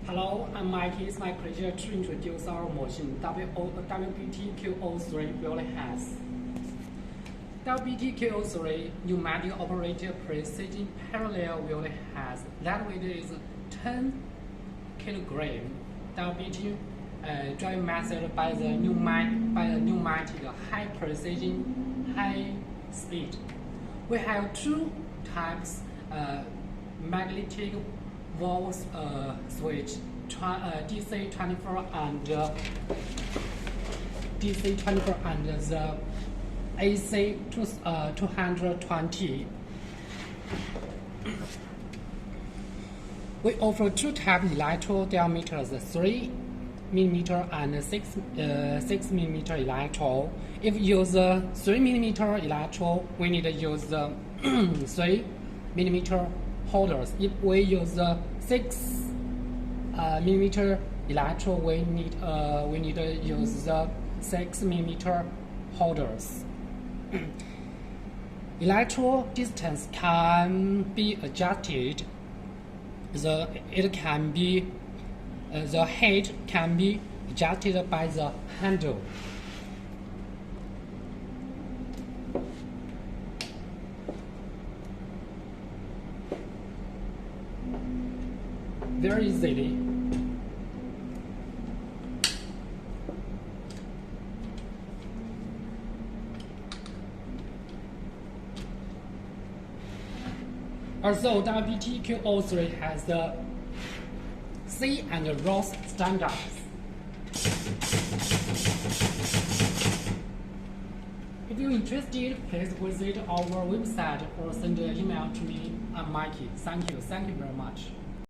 Hello, I'm Mikey. It's my pleasure to introduce our machine WBTQO3 really has. WBTQO3 pneumatic operated precision parallel wheel has that weight is 10 kg. WBT drive method by the pneumatic high precision, high speed. We have two types magnetic valve switch, DC24 and DC24 and the AC 220. We offer two types electrode diameters, 3 mm and 6 mm electrode. If you use 3 mm electrode, we need to use 3 mm holders. If we use 6 mm electrode, we need to use 6 mm holders. Electrode distance can be adjusted. The height can be adjusted by the handle. Very easily. Also, WBTQO3 has the C and RoHS standards. If you're interested, please visit our website or send an email to me. I'm Mikey. Thank you very much.